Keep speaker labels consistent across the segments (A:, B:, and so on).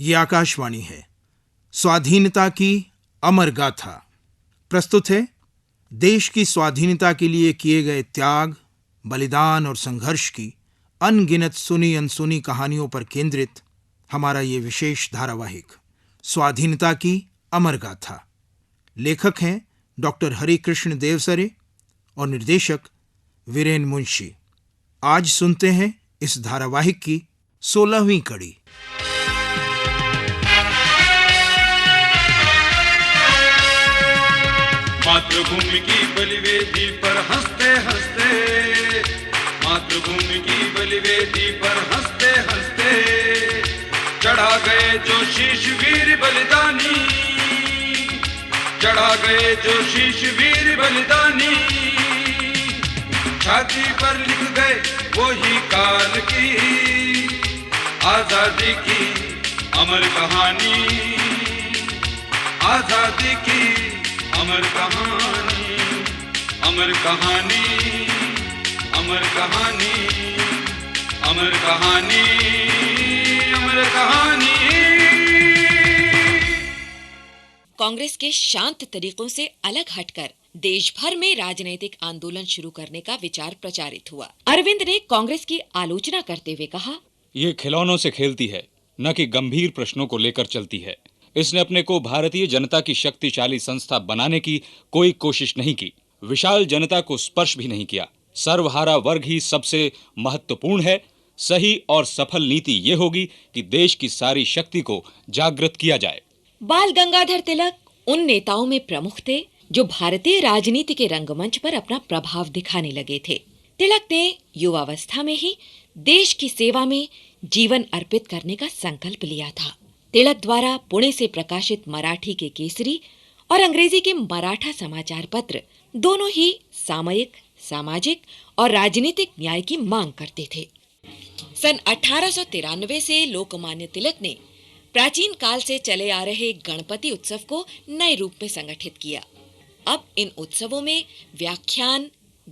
A: ये आकाशवाणी है। स्वाधीनता की अमर गाथा प्रस्तुत है। देश की स्वाधीनता के लिए किए गए त्याग, बलिदान और संघर्ष की अनगिनत सुनी अनसुनी कहानियों पर केंद्रित हमारा ये विशेष धारावाहिक स्वाधीनता की अमर गाथा। लेखक हैं डॉक्टर हरिकृष्ण देवसरे और निर्देशक वीरेन मुंशी। आज सुनते हैं इस धारावाहिक की 16वीं कड़ी।
B: मातृभूमि की बलिवेदी पर हंसते हंसते, मातृभूमि की बलिवेदी पर हंसते हंसते चढ़ा गए जो शीश वीर बलिदानी, चढ़ा गए जो शीश वीर बलिदानी। छाती पर लिख गए वो ही काल की आजादी की अमर कहानी, आजादी की अमर कहानी, अमर कहानी, अमर कहानी, अमर कहानी, अमर कहानी।
C: कांग्रेस के शांत तरीकों से अलग हटकर देश भर में राजनीतिक आंदोलन शुरू करने का विचार प्रचारित हुआ। अरविंद ने कांग्रेस की आलोचना करते हुए कहा,
D: ये खिलौनों से खेलती है, न कि गंभीर प्रश्नों को लेकर चलती है। इसने अपने को भारतीय जनता की शक्तिशाली संस्था बनाने की कोई कोशिश नहीं की, विशाल जनता को स्पर्श भी नहीं किया। सर्वहारा वर्ग ही सबसे महत्वपूर्ण है। सही और सफल नीति ये होगी कि देश की सारी शक्ति को जागृत किया जाए।
C: बाल गंगाधर तिलक उन नेताओं में प्रमुख थे जो भारतीय राजनीति के रंगमंच पर अपना प्रभाव दिखाने लगे थे। तिलक ने युवावस्था में ही देश की सेवा में जीवन अर्पित करने का संकल्प लिया था। तिलक द्वारा पुणे से प्रकाशित मराठी के केसरी और अंग्रेजी के मराठा समाचार पत्र दोनों ही सामयिक, सामाजिक और राजनीतिक न्याय की मांग करते थे। सन 1893 से लोकमान्य तिलक ने प्राचीन काल से चले आ रहे गणपति उत्सव को नए रूप में संगठित किया। अब इन उत्सवों में व्याख्यान,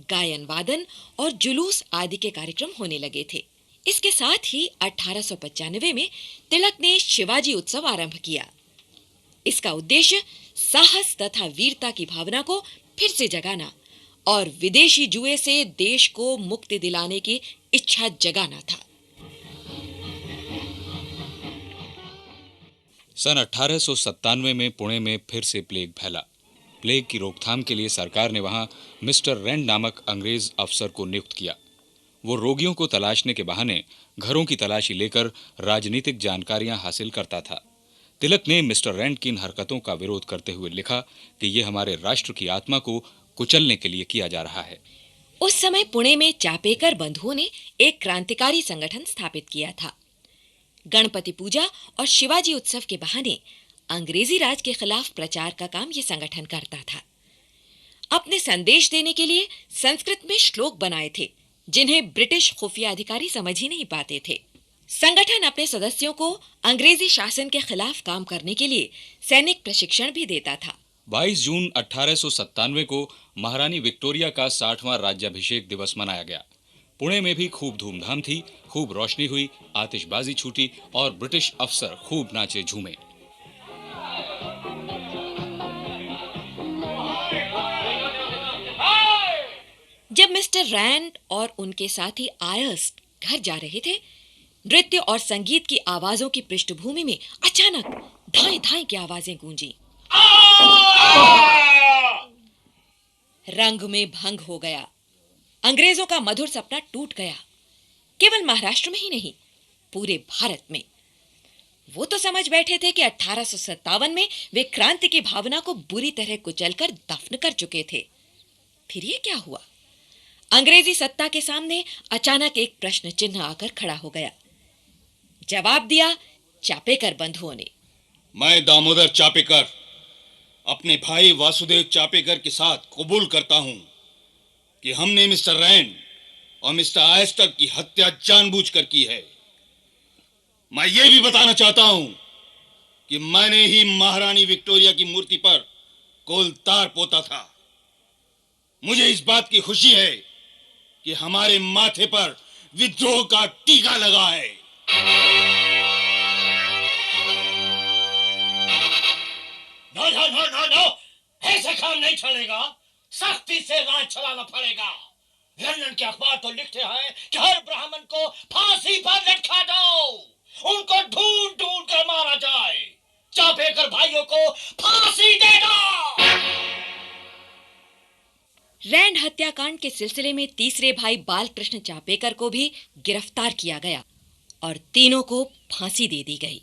C: गायन वादन और जुलूस आदि के कार्यक्रम होने लगे थे। इसके साथ ही 1895 में तिलक ने शिवाजी उत्सव आरंभ किया। इसका उद्देश्य साहस तथा वीरता की भावना को फिर से जगाना और विदेशी जुए से देश को मुक्ति दिलाने की इच्छा जगाना था।
D: सन 1897 में पुणे में फिर से प्लेग फैला। प्लेग की रोकथाम के लिए सरकार ने वहां मिस्टर रैंड नामक अंग्रेज अफसर को नियुक्त किया। वो रोगियों को तलाशने के बहाने घरों की तलाशी लेकर राजनीतिक जानकारियां हासिल करता था। तिलक ने मिस्टर रैंड की इन हरकतों का विरोध करते हुए लिखा कि ये हमारे राष्ट्र की आत्मा को कुचलने के लिए किया जा रहा है।
C: उस समय पुणे में चापेकर बंधुओं ने एक क्रांतिकारी संगठन स्थापित किया था। गणपति पूजा और शिवाजी उत्सव के बहाने अंग्रेजी राज के खिलाफ प्रचार का काम ये संगठन करता था। अपने संदेश देने के लिए संस्कृत में श्लोक बनाए थे जिन्हें ब्रिटिश खुफिया अधिकारी समझ ही नहीं पाते थे। संगठन अपने सदस्यों को अंग्रेजी शासन के खिलाफ काम करने के लिए सैनिक प्रशिक्षण भी देता था।
D: 22 जून 1897 को महारानी विक्टोरिया का 60वां राज्याभिषेक दिवस मनाया गया। पुणे में भी खूब धूमधाम थी, खूब रोशनी हुई, आतिशबाजी छूटी और ब्रिटिश अफसर खूब नाचे झूमे।
C: जब मिस्टर रैंड और उनके साथी आयर्स घर जा रहे थे, नृत्य और संगीत की आवाजों की पृष्ठभूमि में अचानक धाई धाई की आवाजें गूंजी। रंग में भंग हो गया। अंग्रेजों का मधुर सपना टूट गया। केवल महाराष्ट्र में ही नहीं, पूरे भारत में। वो तो समझ बैठे थे कि 1857 में वे क्रांति की भावना को बुरी तरह कुचलकर दफन कर चुके थे। फिर ये क्या हुआ? अंग्रेजी सत्ता के सामने अचानक एक प्रश्न चिन्ह आकर खड़ा हो गया। जवाब दिया चापेकर बंधुओं ने।
E: मैं दामोदर चापेकर अपने भाई वासुदेव चापेकर के साथ कबूल करता हूं कि हमने मिस्टर रैंड और मिस्टर आयस्टर की हत्या जानबूझकर की है। मैं ये भी बताना चाहता हूं कि मैंने ही महारानी विक्टोरिया की मूर्ति पर कोलतार पोता था। मुझे इस बात की खुशी है कि हमारे माथे पर विद्रोह का टीका लगा है।
F: नहीं चलेगा, सख्ती से राज चलाना पड़ेगा। लंदन के अखबार तो लिखते हैं कि हर ब्राह्मण को फांसी पर लटका दो, उनको ढूंढ ढूंढ कर मारा जाए, चापेकर भाइयों को फांसी दे दो।
C: रैंड हत्याकांड के सिलसिले में तीसरे भाई बालकृष्ण चापेकर को भी गिरफ्तार किया गया और तीनों को फांसी दे दी गई।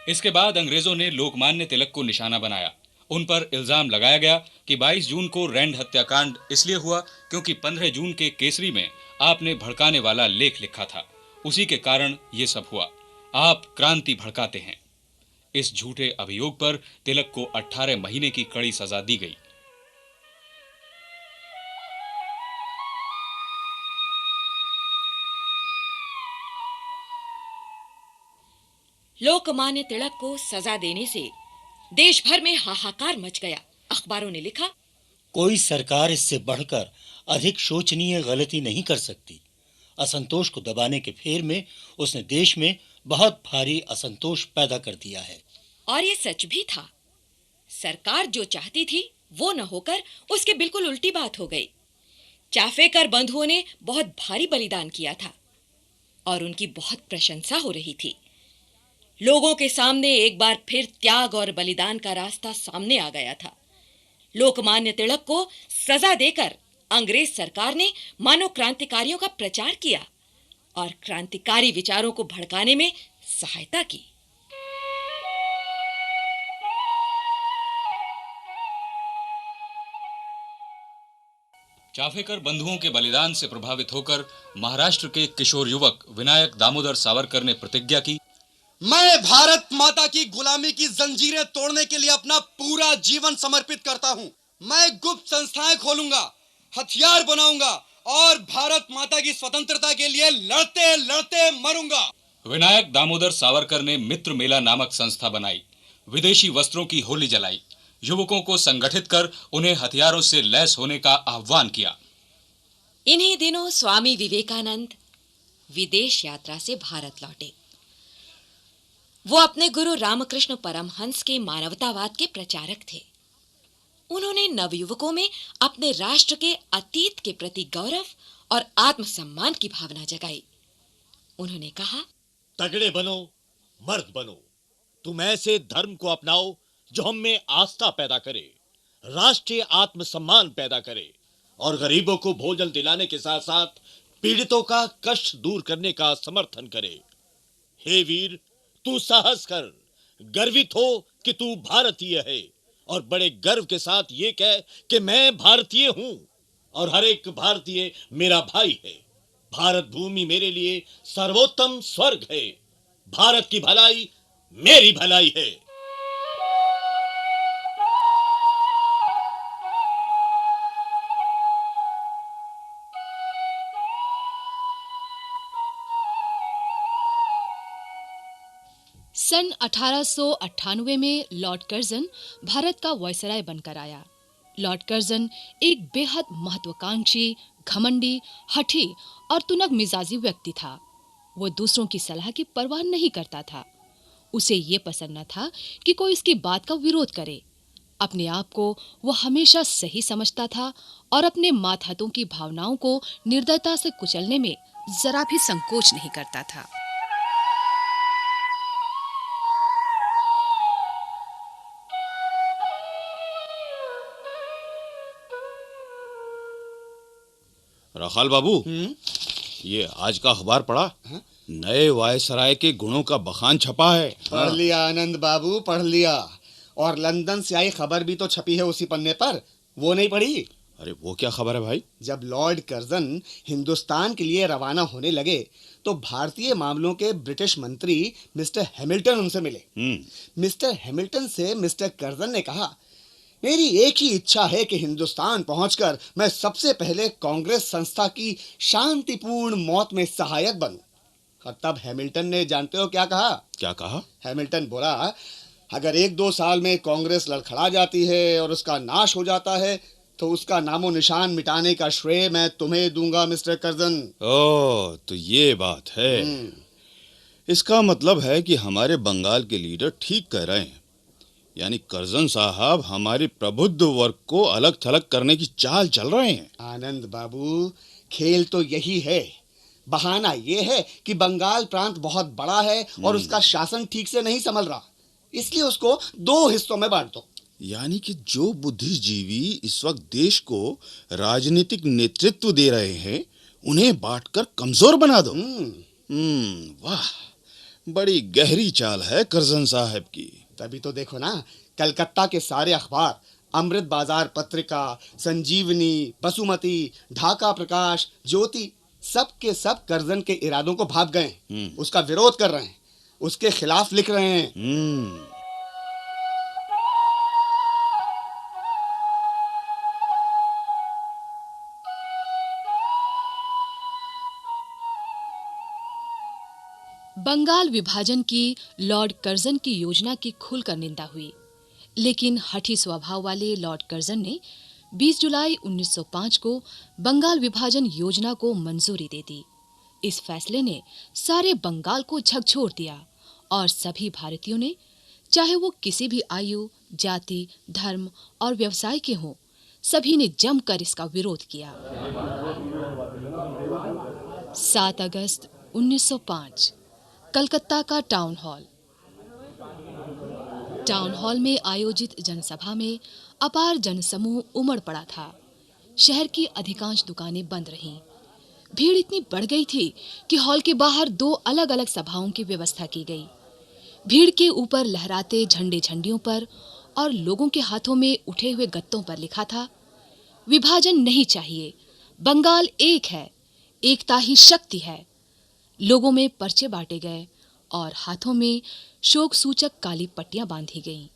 D: इसके बाद अंग्रेजों ने लोकमान्य तिलक को निशाना बनाया। उन पर इल्जाम लगाया गया कि 22 जून को रैंड हत्याकांड इसलिए हुआ क्योंकि 15 जून के केसरी में आपने भड़काने वाला लेख लिखा था, उसी के कारण ये सब हुआ। आप क्रांति भड़काते हैं। इस झूठे अभियोग पर तिलक को 18 महीने की कड़ी सजा दी गई।
C: लोकमान्य तिलक को सजा देने से देश भर में हाहाकार मच गया। अखबारों ने लिखा,
F: कोई सरकार इससे बढ़कर अधिक शोचनीय गलती नहीं कर सकती। असंतोष को दबाने के फेर में उसने देश में बहुत भारी असंतोष पैदा कर दिया है।
C: और ये सच भी था। सरकार जो चाहती थी वो न होकर उसके बिल्कुल उल्टी बात हो गई। चापेकर बंधुओं ने बहुत भारी बलिदान किया था और उनकी बहुत प्रशंसा हो रही थी। लोगों के सामने एक बार फिर त्याग और बलिदान का रास्ता सामने आ गया था। लोकमान्य तिलक को सजा देकर अंग्रेज सरकार ने मानव क्रांतिकारियों का प्रचार किया और क्रांतिकारी विचारों को भड़काने में सहायता की।
D: चापेकर बंधुओं के बलिदान से प्रभावित होकर महाराष्ट्र के किशोर युवक विनायक दामोदर सावरकर ने प्रतिज्ञा की,
G: मैं भारत माता की गुलामी की जंजीरें तोड़ने के लिए अपना पूरा जीवन समर्पित करता हूं। मैं गुप्त संस्थाएं खोलूंगा, हथियार बनाऊंगा और भारत माता की स्वतंत्रता के लिए लड़ते लड़ते मरूंगा।
D: विनायक दामोदर सावरकर ने मित्र मेला नामक संस्था बनाई, विदेशी वस्त्रों की होली जलाई, युवकों को संगठित कर उन्हें हथियारों से लैस होने का आह्वान किया।
C: इन्हीं दिनों स्वामी विवेकानंद विदेश यात्रा से भारत लौटे। वो अपने गुरु रामकृष्ण परमहंस के मानवतावाद के प्रचारक थे। उन्होंने नवयुवकों में अपने राष्ट्र के अतीत के प्रति गौरव और आत्मसम्मान की भावना जगाई। उन्होंने कहा,
F: तगड़े बनो, मर्द बनो। तुम ऐसे धर्म को अपनाओ जो हम में आस्था पैदा करे, राष्ट्रीय आत्मसम्मान पैदा करे और गरीबों को भोजन दिलाने के साथ साथ पीड़ितों का कष्ट दूर करने का समर्थन करे। हे वीर, तू साहस कर, गर्वित हो कि तू भारतीय है और बड़े गर्व के साथ ये कह कि मैं भारतीय हूं और हर एक भारतीय मेरा भाई है। भारत भूमि मेरे लिए सर्वोत्तम स्वर्ग है। भारत की भलाई मेरी भलाई है।
H: सन 1898 में लॉर्ड कर्जन भारत का वायसराय बनकर आया। लॉर्ड कर्जन एक बेहद महत्वाकांक्षी, घमंडी, हठी और तुनक मिजाजी व्यक्ति था। वो दूसरों की सलाह की परवाह नहीं करता था। उसे ये पसंद न था कि कोई उसकी बात का विरोध करे। अपने आप को वो हमेशा सही समझता था और अपने मातहतों की भावनाओं को निर्दयता से कुचलने में जरा भी संकोच नहीं करता था।
E: रखाल बाबू, ये आज का अखबार पढ़ा? नए वायसराय के गुणों का बखान छपा है।
G: पढ़ लिया आनंद बाबू, पढ़ लिया। और लंदन से आई खबर भी तो छपी है उसी पन्ने पर, वो नहीं पढ़ी?
E: अरे वो क्या खबर है भाई?
G: जब लॉर्ड कर्जन हिंदुस्तान के लिए रवाना होने लगे तो भारतीय मामलों के ब्रिटिश मंत्री मिस्टर हैमिल्टन उनसे मिले। मिस्टर हैमिल्टन से मिस्टर कर्जन ने कहा, मेरी एक ही इच्छा है कि हिंदुस्तान पहुंचकर मैं सबसे पहले कांग्रेस संस्था की शांतिपूर्ण मौत में सहायक बनूं। और तब हैमिल्टन ने जानते हो क्या कहा?
E: क्या कहा?
G: हैमिल्टन बोला, अगर 1-2 साल में कांग्रेस लड़खड़ा जाती है और उसका नाश हो जाता है तो उसका नामो निशान मिटाने का श्रेय मैं तुम्हें दूंगा मिस्टर कर्जन।
E: ओह, तो ये बात है। इसका मतलब है कि हमारे बंगाल के लीडर ठीक कह रहे हैं, यानी करजन साहब हमारे प्रबुद्ध वर्ग को अलग थलग करने की चाल चल रहे हैं।
G: आनंद बाबू, खेल तो यही है। बहाना ये है कि बंगाल प्रांत बहुत बड़ा है और उसका शासन ठीक से नहीं संभल रहा, इसलिए उसको 2 हिस्सों में बांट दो।
E: यानी कि जो बुद्धिजीवी इस वक्त देश को राजनीतिक नेतृत्व दे रहे हैं, उन्हें बांटकर कमजोर बना दो। वाह, बड़ी गहरी चाल है करजन साहब की।
G: तभी तो देखो ना, कलकत्ता के सारे अखबार, अमृत बाजार पत्रिका, संजीवनी, बसुमती, ढाका प्रकाश, ज्योति, सब के सब करजन के इरादों को भाप गए, उसका विरोध कर रहे हैं, उसके खिलाफ लिख रहे हैं।
H: बंगाल विभाजन की लॉर्ड कर्जन की योजना की खुलकर निंदा हुई, लेकिन हठी स्वभाव वाले लॉर्ड कर्जन ने 20 जुलाई 1905 को बंगाल विभाजन योजना को मंजूरी दे दी। इस फैसले ने सारे बंगाल को झकझोर दिया और सभी भारतीयों ने, चाहे वो किसी भी आयु, जाति, धर्म और व्यवसाय के हों, सभी ने जमकर इसका विरोध किया। 7 अगस्त 1905 कलकत्ता का टाउन हॉल में आयोजित जनसभा में अपार जनसमूह उमड़ पड़ा था। शहर की अधिकांश दुकानें बंद रहीं। भीड़ इतनी बढ़ गई थी कि हॉल के बाहर 2 अलग-अलग सभाओं की व्यवस्था की गई। भीड़ के ऊपर लहराते झंडियों पर और लोगों के हाथों में उठे हुए गत्तों पर लिखा था, विभाजन नहीं चाहिए, बंगाल एक है, एकता ही शक्ति है। लोगों में पर्चे बांटे गए और हाथों में शोक सूचक काली पट्टियां बांधी गईं।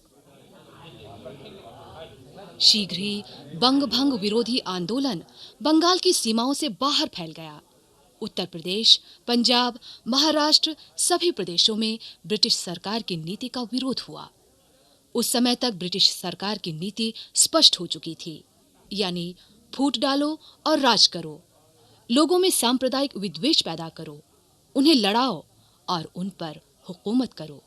H: शीघ्र ही बंग भंग विरोधी आंदोलन बंगाल की सीमाओं से बाहर फैल गया। उत्तर प्रदेश, पंजाब, महाराष्ट्र सभी प्रदेशों में ब्रिटिश सरकार की नीति का विरोध हुआ। उस समय तक ब्रिटिश सरकार की नीति स्पष्ट हो चुकी थी, यानी फूट डालो और राज करो, लोगों में सांप्रदायिक विद्वेष पैदा करो, उन्हें लड़ाओ और उन पर हुकूमत करो।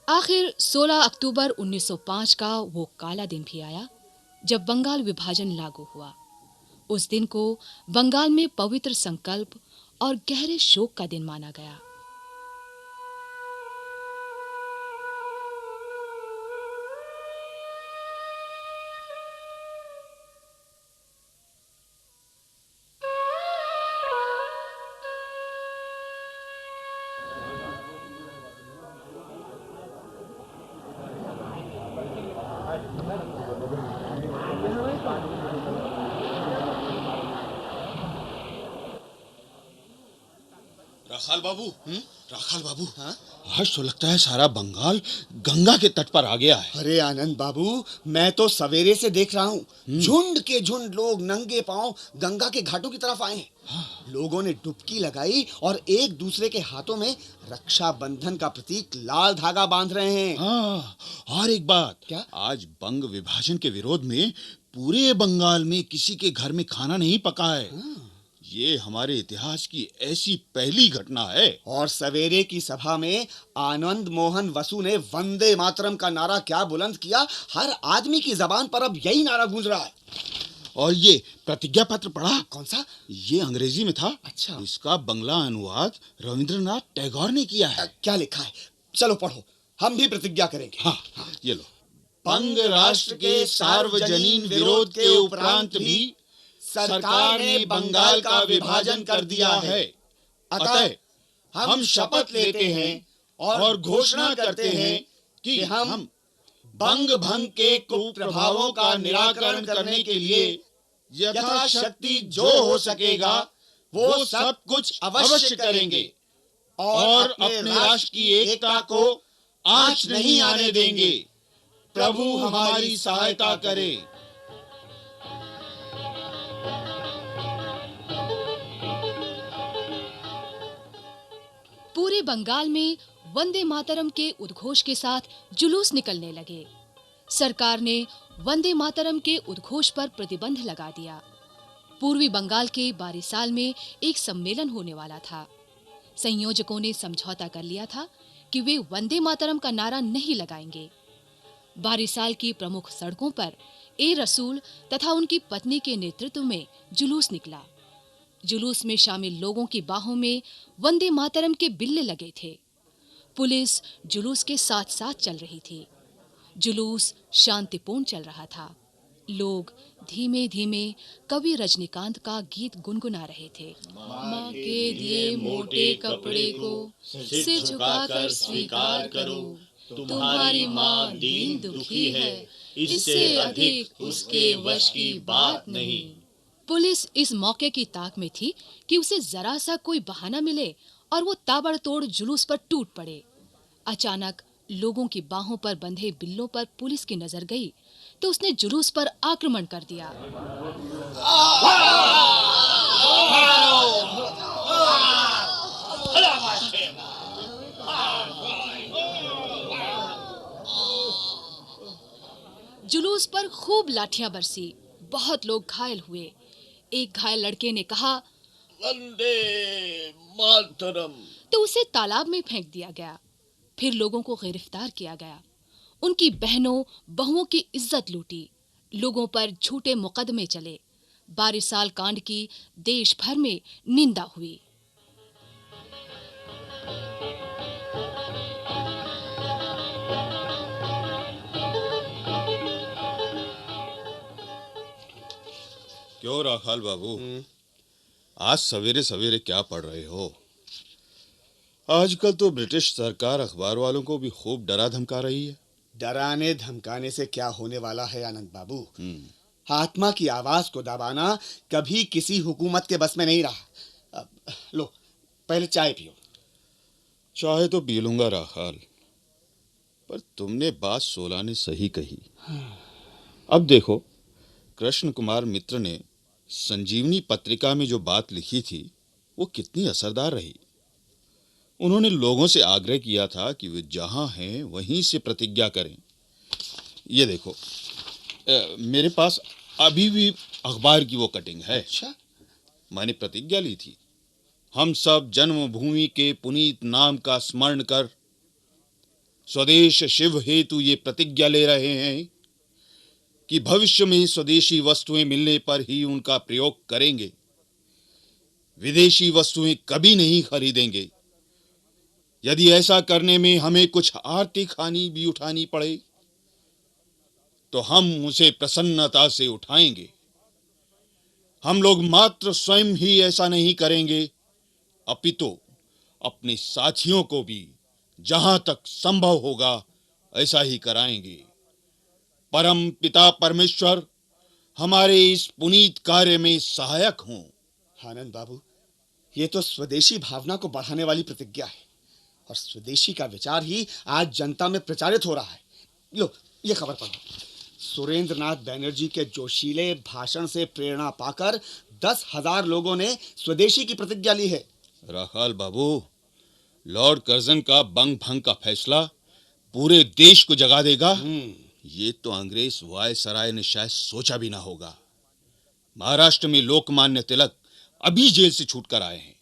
H: आखिर 16 अक्टूबर 1905 का वो काला दिन भी आया जब बंगाल विभाजन लागू हुआ। उस दिन को बंगाल में पवित्र संकल्प और गहरे शोक का दिन माना गया।
E: राखाल बाबू, हाँ? आज तो लगता है सारा बंगाल गंगा के तट पर आ गया है।
G: अरे आनंद बाबू, मैं तो सवेरे से देख रहा हूँ, झुंड के झुंड लोग नंगे पांव गंगा के घाटों की तरफ आए हैं। हाँ। लोगों ने डुबकी लगाई और एक दूसरे के हाथों में रक्षा बंधन का प्रतीक लाल धागा बांध रहे हैं।
E: हाँ, और एक बात,
G: क्या?
E: आज बंग विभाजन के विरोध में पूरे बंगाल में किसी के घर में खाना नहीं पका है। हाँ। ये हमारे इतिहास की ऐसी पहली घटना है।
G: और सवेरे की सभा में आनंद मोहन वसु ने वंदे मातरम का नारा क्या बुलंद किया, हर आदमी की जबान पर अब यही नारा गूंज रहा है।
E: और ये प्रतिज्ञा पत्र पढ़ा?
G: कौन सा?
E: ये अंग्रेजी में था।
G: अच्छा।
E: इसका बंगला अनुवाद रविंद्रनाथ टैगोर ने किया है।
G: क्या लिखा है? चलो पढ़ो, हम भी प्रतिज्ञा करेंगे।
E: हाँ, ये लो। बंग राष्ट्र के सार्वजनीन विरोध के उपरांत भी सरकार ने बंगाल का विभाजन कर दिया है। अतः हम शपथ लेते हैं और घोषणा करते हैं कि हम बंग भंग के कुप्रभावों का निराकरण करने के लिए यथाशक्ति जो हो सकेगा वो सब कुछ अवश्य करेंगे और अपने राष्ट्र की एकता को आंच नहीं आने देंगे। प्रभु हमारी सहायता करे।
H: पूरे पूरे बंगाल में वंदे मातरम के उद्घोष के साथ जुलूस निकलने लगे। सरकार ने वंदे मातरम के उद्घोष पर प्रतिबंध लगा दिया। पूर्वी बंगाल के बारिसाल में एक सम्मेलन होने वाला था। संयोजकों ने समझौता कर लिया था कि वे वंदे मातरम का नारा नहीं लगाएंगे। बारिसाल की प्रमुख सड़कों पर ए रसूल तथा उनकी पत्नी के नेतृत्व में जुलूस निकला। जुलूस में शामिल लोगों की बाहों में वंदे मातरम के बिल्ले लगे थे। पुलिस जुलूस के साथ साथ चल रही थी। जुलूस शांतिपूर्ण चल रहा था। लोग धीमे धीमे कवि रजनीकांत का गीत गुनगुना रहे थे। माँ के दिए मोटे कपड़े को सिर झुकाकर स्वीकार करो, तुम्हारी माँ दीन दुखी है, इससे अधिक उसके वश की बात नहीं। पुलिस इस मौके की ताक में थी कि उसे जरा सा कोई बहाना मिले और वो ताबड़तोड़ जुलूस पर टूट पड़े। अचानक लोगों की बाहों पर बंधे बिल्लों पर पुलिस की नजर गई तो उसने जुलूस पर आक्रमण कर दिया। जुलूस पर खूब लाठियां बरसी। बहुत लोग घायल हुए। एक घायल लड़के ने कहा,
F: वंदे मातरम,
H: तो उसे तालाब में फेंक दिया गया। फिर लोगों को गिरफ्तार किया गया। उनकी बहनों बहुओं की इज्जत लूटी। लोगों पर झूठे मुकदमे चले। बारिसाल कांड की देश भर में निंदा हुई।
E: क्यों राखाल बाबू, आज सवेरे सवेरे क्या पढ़ रहे हो? आजकल तो ब्रिटिश सरकार अखबार वालों को भी खूब डरा धमका रही है।
G: डराने धमकाने से क्या होने वाला है आनंद बाबू? आत्मा की आवाज को दबाना कभी किसी हुकूमत के बस में नहीं रहा। लो पहले चाय पियो।
E: चाहे तो पी लूंगा राखाल, पर तुमने बात सोला ने सही कही। अब देखो, कृष्ण कुमार मित्र ने संजीवनी पत्रिका में जो बात लिखी थी वो कितनी असरदार रही। उन्होंने लोगों से आग्रह किया था कि वे जहां हैं वहीं से प्रतिज्ञा करें। ये देखो, मेरे पास अभी भी अखबार की वो कटिंग है।
G: अच्छा,
E: मैंने प्रतिज्ञा ली थी, हम सब जन्मभूमि के पुनीत नाम का स्मरण कर स्वदेश शिव हेतु ये प्रतिज्ञा ले रहे हैं कि भविष्य में स्वदेशी वस्तुएं मिलने पर ही उनका प्रयोग करेंगे, विदेशी वस्तुएं कभी नहीं खरीदेंगे। यदि ऐसा करने में हमें कुछ आर्थिक हानि भी उठानी पड़े तो हम उसे प्रसन्नता से उठाएंगे। हम लोग मात्र स्वयं ही ऐसा नहीं करेंगे, अपितु अपने साथियों को भी जहां तक संभव होगा ऐसा ही कराएंगे। परम पिता परमेश्वर हमारे इस पुनीत कार्य में सहायक हों।
G: आनंद बाबू, ये तो स्वदेशी भावना को बढ़ाने वाली प्रतिज्ञा है और स्वदेशी का विचार ही आज जनता में प्रचारित हो रहा है। लो ये खबर पढ़ो। सुरेंद्रनाथ बैनर्जी के जोशीले भाषण से प्रेरणा पाकर 10,000 लोगों ने स्वदेशी की प्रतिज्ञा ली है।
E: राखाल बाबू, लॉर्ड कर्जन का बंग भंग का फैसला पूरे देश को जगा देगा। ये तो अंग्रेज वायसराय ने शायद सोचा भी ना होगा। महाराष्ट्र में लोकमान्य तिलक अभी जेल से छूटकर आए हैं।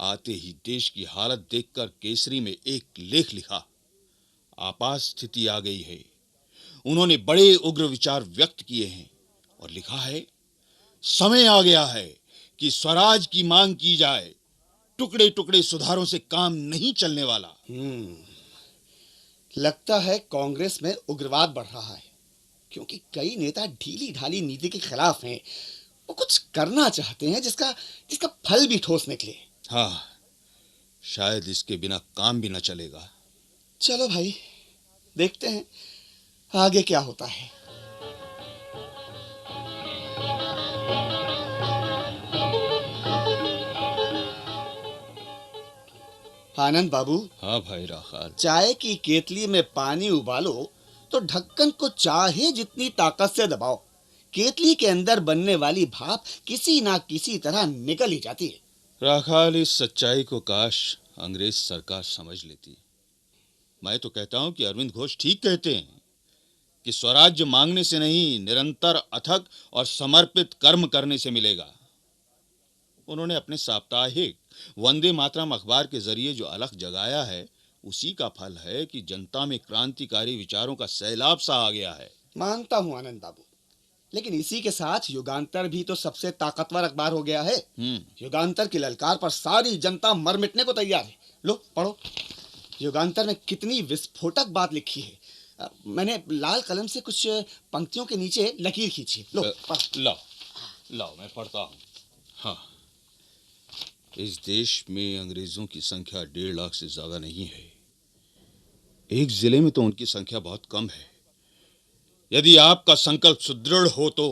E: आते ही देश की हालत देखकर केसरी में एक लेख लिखा, आपात स्थिति आ गई है। उन्होंने बड़े उग्र विचार व्यक्त किए हैं और लिखा है, समय आ गया है कि स्वराज की मांग की जाए। टुकड़े टुकड़े सुधारों से काम नहीं चलने वाला।
G: लगता है कांग्रेस में उग्रवाद बढ़ रहा है, क्योंकि कई नेता ढीली ढाली नीति के खिलाफ हैं। वो कुछ करना चाहते हैं जिसका फल भी ठोस निकले।
E: हाँ, शायद इसके बिना काम भी न चलेगा।
G: चलो भाई, देखते हैं आगे क्या होता है। आनंद बाबू।
E: हाँ भाई राखाल।
G: चाय की केतली में पानी उबालो तो ढक्कन को चाहे जितनी ताकत से दबाओ, केतली के अंदर बनने वाली भाप किसी ना किसी तरह निकल ही जाती है।
E: राखाल, इस सच्चाई को काश अंग्रेज सरकार समझ लेती। मैं तो कहता हूं कि अरविंद घोष ठीक कहते हैं कि स्वराज्य मांगने से नहीं, निरंतर अथक और समर्पित कर्म करने से मिलेगा। उन्होंने अपने साप्ताहिक वंदे मातरम अखबार के जरिए जो अलख जगाया है, उसी का फल है कि जनता में क्रांतिकारी विचारों का सैलाब सा आ गया है।
G: मानता हूँ आनंद बाबू, लेकिन इसी के साथ युगांतर भी तो सबसे ताकतवर अखबार हो गया है। युगांतर की ललकार पर सारी जनता मर मिटने को तैयार है। लो पढ़ो, युगांतर में कितनी विस्फोटक बात लिखी है। मैंने लाल कलम से कुछ पंक्तियों के नीचे लकीर खींची। लो
E: लाओ मैं पढ़ता हूँ। हाँ, इस देश में अंग्रेजों की संख्या 1.5 लाख से ज्यादा नहीं है। एक जिले में तो उनकी संख्या बहुत कम है। यदि आपका संकल्प सुदृढ़ हो तो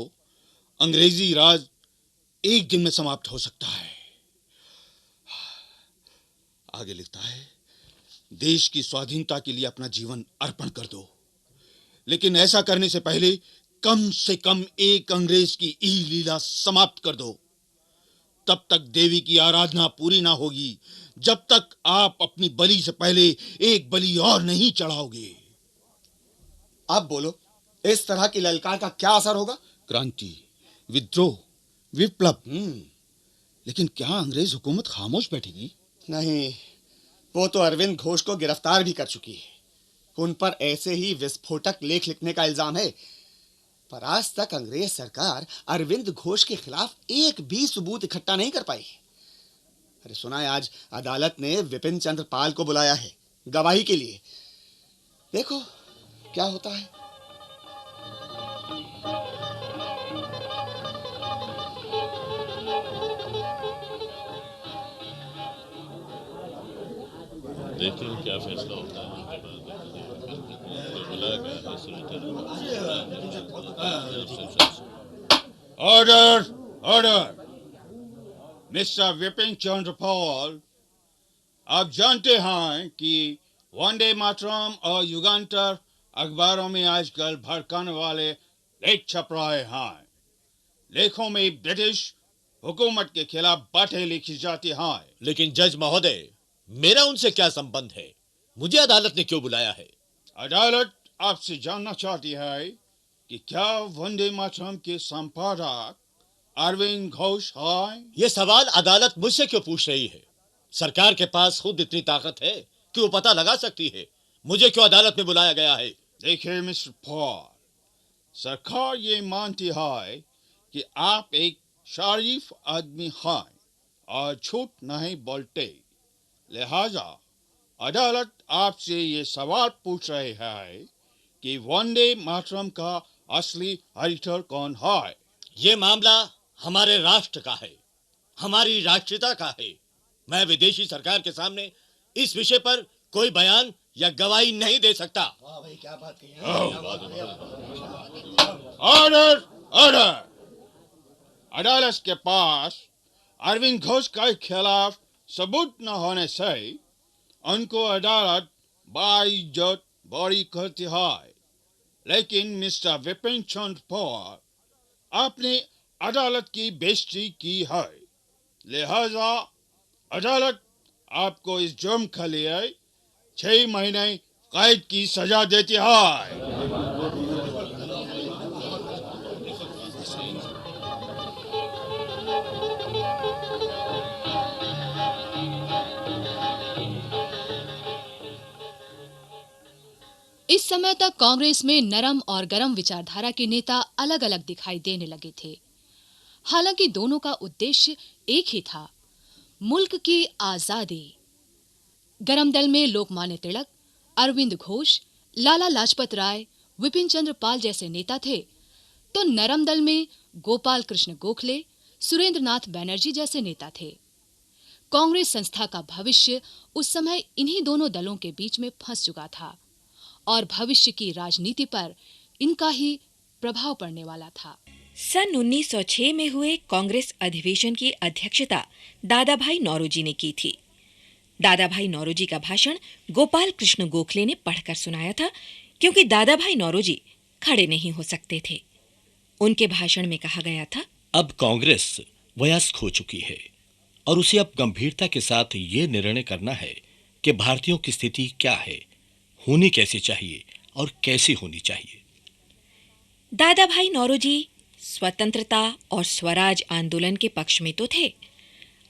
E: अंग्रेजी राज एक दिन में समाप्त हो सकता है। आगे लिखता है, देश की स्वाधीनता के लिए अपना जीवन अर्पण कर दो, लेकिन ऐसा करने से पहले कम से कम एक अंग्रेज की ई लीला समाप्त कर दो। तब तक देवी की आराधना पूरी ना होगी जब तक आप अपनी बलि से पहले एक बलि और नहीं चढ़ाओगे।
G: आप बोलो, इस तरह की ललकार का क्या असर होगा?
E: क्रांति, विद्रोह, विप्लव। लेकिन क्या अंग्रेज हुकूमत खामोश बैठेगी?
G: नहीं, वो तो अरविंद घोष को गिरफ्तार भी कर चुकी है। उन पर ऐसे ही विस्फोटक लेख लिखने का इल्जाम है, पर आज तक अंग्रेज सरकार अरविंद घोष के खिलाफ एक भी सबूत इकट्ठा नहीं कर पाई। अरे सुना है आज अदालत ने विपिन चंद्र पाल को बुलाया है गवाही के लिए। देखो क्या होता है।
F: देखिए क्या फैसला होता है।
E: Order, order. Mister Vipin Chandra Pal, आप जानते हैं कि वंदे मातरम और युगांतर अखबारों में आजकल भड़काने वाले लेख छप रहे हैं। लेखों में ब्रिटिश हुकूमत के खिलाफ बातें लिखी जाती हैं।
F: लेकिन जज महोदय, मेरा उनसे क्या संबंध है? मुझे अदालत ने क्यों बुलाया है?
E: अदालत आपसे जानना चाहती है कि क्या वंदे मातरम के संपादक अरविंद घोष है?
F: यह सवाल अदालत मुझसे क्यों पूछ रही है? सरकार के पास खुद इतनी ताकत है कि वो पता लगा सकती है। मुझे क्यों अदालत में बुलाया गया है?
E: देखिए मिस्टर पॉल, सरकार ये मानती है कि आप एक शरीफ आदमी हैं और झूठ नहीं बोलते। लिहाजा अदालत आपसे ये सवाल पूछ रही है कि वंदे मातरम का असली एडिटर कौन है?
F: ये मामला हमारे राष्ट्र का है, हमारी राष्ट्रीयता का है। मैं विदेशी सरकार के सामने इस विषय पर कोई बयान या गवाही नहीं दे सकता।
G: वाह भाई, क्या बात कही है।
E: Order, order. अदालत के पास अरविंद घोष के खिलाफ सबूत न होने से उनको अदालत बाइज्जत बरी करती है। लेकिन मिस्टर विपिन चंद्र पाल, आपने अदालत की बेइज्जती की है। लिहाजा अदालत आपको इस जुर्म के लिए 6 महीने कैद की सजा देती है।
H: इस समय तक कांग्रेस में नरम और गरम विचारधारा के नेता अलग अलग दिखाई देने लगे थे। हालांकि दोनों का उद्देश्य एक ही था, मुल्क की आजादी। गरम दल में लोकमान्य तिलक, अरविंद घोष, लाला लाजपत राय, विपिन चंद्र पाल जैसे नेता थे, तो नरम दल में गोपाल कृष्ण गोखले, सुरेंद्र नाथ बैनर्जी जैसे नेता थे। कांग्रेस संस्था का भविष्य उस समय इन्हीं दोनों दलों के बीच में फंस चुका था और भविष्य की राजनीति पर इनका ही प्रभाव पड़ने वाला था।
C: सन 1906 में हुए कांग्रेस अधिवेशन की अध्यक्षता दादाभाई नौरोजी ने की थी। दादाभाई नौरोजी का भाषण गोपाल कृष्ण गोखले ने पढ़कर सुनाया था, क्योंकि दादाभाई नौरोजी खड़े नहीं हो सकते थे। उनके भाषण में कहा गया था,
I: अब कांग्रेस वयस्क हो चुकी है
F: और उसे अब गंभीरता के साथ ये निर्णय करना है कि भारतीयों की स्थिति क्या है, होनी कैसी चाहिए और कैसी होनी चाहिए।
C: दादा भाई नौरोजी स्वतंत्रता और स्वराज आंदोलन के पक्ष में तो थे,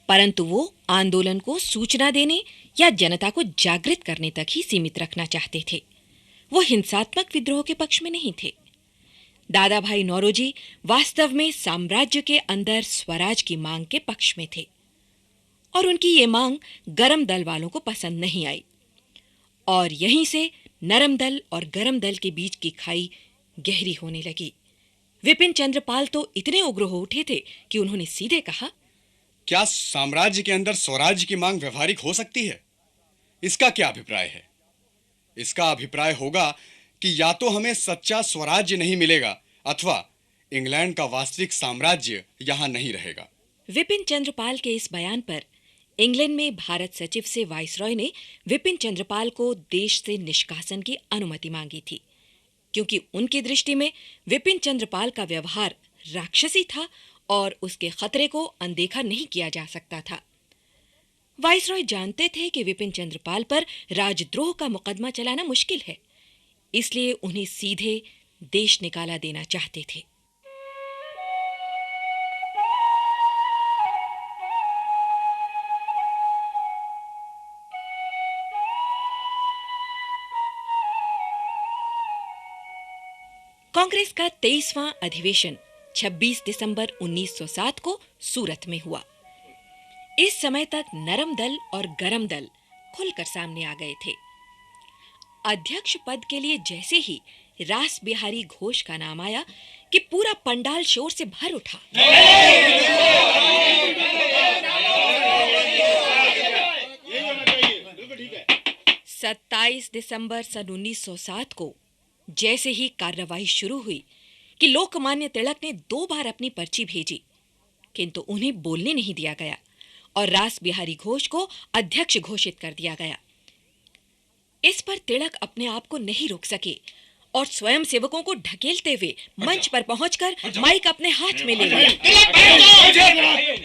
C: परंतु वो आंदोलन को सूचना देने या जनता को जागृत करने तक ही सीमित रखना चाहते थे। वो हिंसात्मक विद्रोह के पक्ष में नहीं थे। दादा भाई नौरोजी वास्तव में साम्राज्य के अंदर स्वराज की मांग के पक्ष में थे, और उनकी ये मांग गरम दल वालों को पसंद नहीं आई, और यहीं से नरम दल और गरम दल के बीच की खाई गहरी होने लगी। विपिन चंद्र पाल तो इतने उग्र हो उठे थे कि उन्होंने सीधे कहा,
I: क्या साम्राज्य के अंदर स्वराज्य की मांग व्यवहारिक हो सकती है? इसका क्या अभिप्राय है? इसका अभिप्राय होगा कि या तो हमें सच्चा स्वराज्य नहीं मिलेगा अथवा इंग्लैंड का वास्तविक साम्राज्य यहां नहीं रहेगा।
C: विपिन चंद्र पाल के इस बयान पर इंग्लैंड में भारत सचिव से वाइसरॉय ने विपिन चंद्र पाल को देश से निष्कासन की अनुमति मांगी थी, क्योंकि उनकी दृष्टि में विपिन चंद्र पाल का व्यवहार राक्षसी था और उसके खतरे को अनदेखा नहीं किया जा सकता था। वाइसरॉय जानते थे कि विपिन चंद्र पाल पर राजद्रोह का मुकदमा चलाना मुश्किल है, इसलिए उन्हें सीधे देश निकाला देना चाहते थे। कांग्रेस का 23वां अधिवेशन 26 दिसंबर 1907 को सूरत में हुआ। इस समय तक नरम दल और गरम दल खुलकर सामने आ गए थे। अध्यक्ष पद के लिए जैसे ही रास बिहारी घोष का नाम आया कि पूरा पंडाल शोर से भर उठा। 27 दिसंबर सन 1907 को जैसे ही कार्रवाई शुरू हुई कि लोकमान्य तिलक ने 2 बार अपनी पर्ची भेजी, किंतु उन्हें बोलने नहीं दिया गया और रास बिहारी घोष को अध्यक्ष घोषित कर दिया गया। इस पर तिलक अपने आप को नहीं रोक सके और स्वयं सेवकों को ढकेलते हुए मंच पर पहुंचकर माइक अपने हाथ में ले लिया।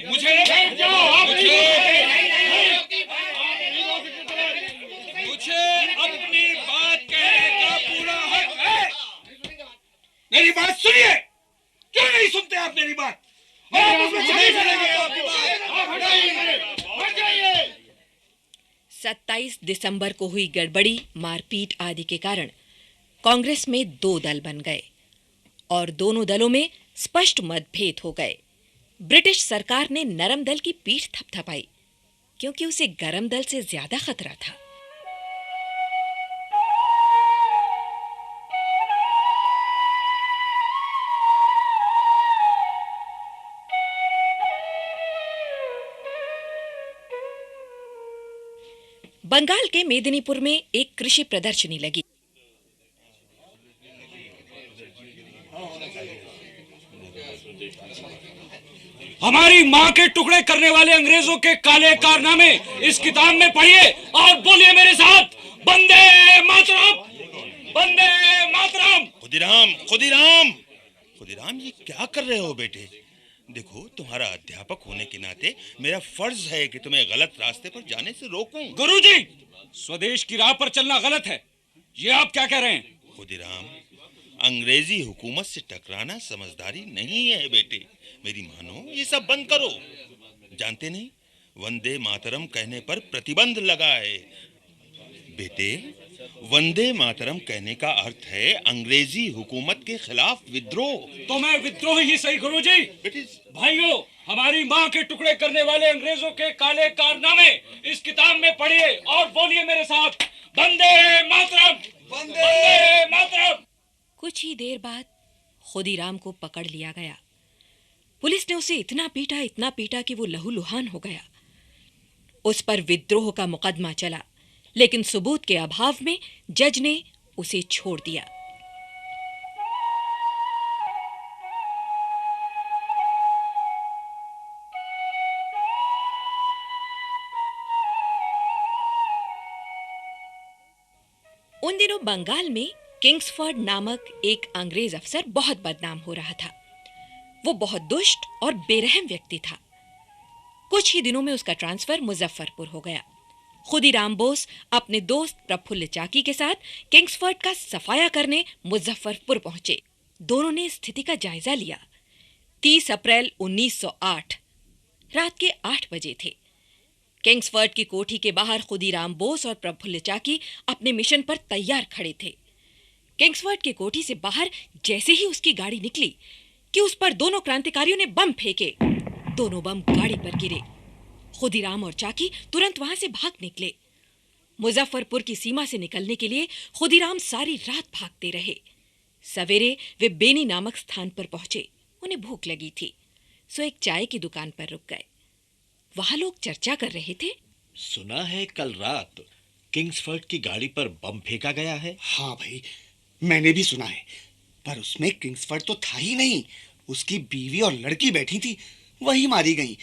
B: मुझे अपनी बात कहने का पूरा हक है। मेरी बात सुनिए। क्यों नहीं सुनते आप मेरी बात? आप उसमें नहीं सुनेंगे आपकी बात।
C: 27 दिसंबर को हुई गड़बड़ी, मारपीट आदि के कारण कांग्रेस में 2 दल बन गए और दोनों दलों में स्पष्ट मतभेद हो गए। ब्रिटिश सरकार ने नरम दल की पीठ थपथपाई, क्योंकि उसे गरम दल से ज्यादा खतरा था। बंगाल के मेदिनीपुर में एक कृषि प्रदर्शनी लगी।
B: हमारी माँ के टुकड़े करने वाले अंग्रेजों के काले कारनामे इस किताब में पढ़िए और बोलिए मेरे साथ, वंदे मातरम, वंदे मातरम।
E: खुदीराम, खुदीराम, खुदीराम, ये क्या कर रहे हो बेटे? देखो, तुम्हारा अध्यापक होने के नाते मेरा फर्ज है कि तुम्हें गलत रास्ते पर जाने से रोकूं।
B: गुरुजी, स्वदेश की राह पर चलना गलत है, ये आप क्या कह रहे हैं?
E: खुदीराम, अंग्रेजी हुकूमत से टकराना समझदारी नहीं है बेटे। मेरी मानो, ये सब बंद करो। जानते नहीं, वंदे मातरम कहने पर प्रतिबंध लगा है। बेटे, वंदे मातरम कहने का अर्थ है अंग्रेजी हुकूमत के खिलाफ विद्रोह।
B: तो मैं विद्रोह ही सही गुरुजी। भाइयों, हमारी माँ के टुकड़े करने वाले अंग्रेजों के काले कारनामे इस किताब में पढ़िए और बोलिए मेरे साथ, वंदे मातरम, वंदे मातरम।
C: कुछ ही देर बाद खुदीराम को पकड़ लिया गया। पुलिस ने उसे इतना पीटा कि वो लहूलुहान हो गया। उस पर विद्रोह का मुकदमा चला, लेकिन सबूत के अभाव में जज ने उसे छोड़ दिया। उन दिनों बंगाल में किंग्सफोर्ड नामक एक अंग्रेज अफसर बहुत बदनाम हो रहा था। वो बहुत दुष्ट और बेरहम व्यक्ति था। कुछ ही दिनों में उसका ट्रांसफर मुजफ्फरपुर हो गया। खुदीराम बोस अपने दोस्त प्रफुल्ल चाकी के साथ किंग्सफोर्ड का सफाया करने मुजफ्फरपुर पहुंचे। दोनों ने स्थिति का जायजा लिया। 30 अप्रैल 1908 रात के 8 बजे थे। किंग्सफोर्ड की कोठी के बाहर खुदीराम बोस और प्रफुल्ल चाकी अपने मिशन पर तैयार खड़े थे। किंग्सफोर्ड की कोठी से बाहर जैसे ही उसकी गाड़ी निकली कि उस पर दोनों क्रांतिकारियों ने बम फेंके। दोनों बम गाड़ी पर गिरे। खुदीराम और चाकी तुरंत वहां से भाग निकले। मुजफ्फरपुर की सीमा से निकलने के लिए खुदीराम सारी रात भागते रहे। सवेरे वे बेनी नामक स्थान पर पहुंचे। उन्हें भूख लगी थी, सो एक चाय की दुकान पर रुक गए। वहां लोग चर्चा कर रहे थे।
F: सुना है कल रात किंग्सफोर्ड की गाड़ी पर बम फेंका गया है।
G: हाँ भाई, मैंने भी सुना है, पर उसमें किंग्सफोर्ड तो था ही नहीं। उसकी बीवी और लड़की बैठी थी, वही मारी गई।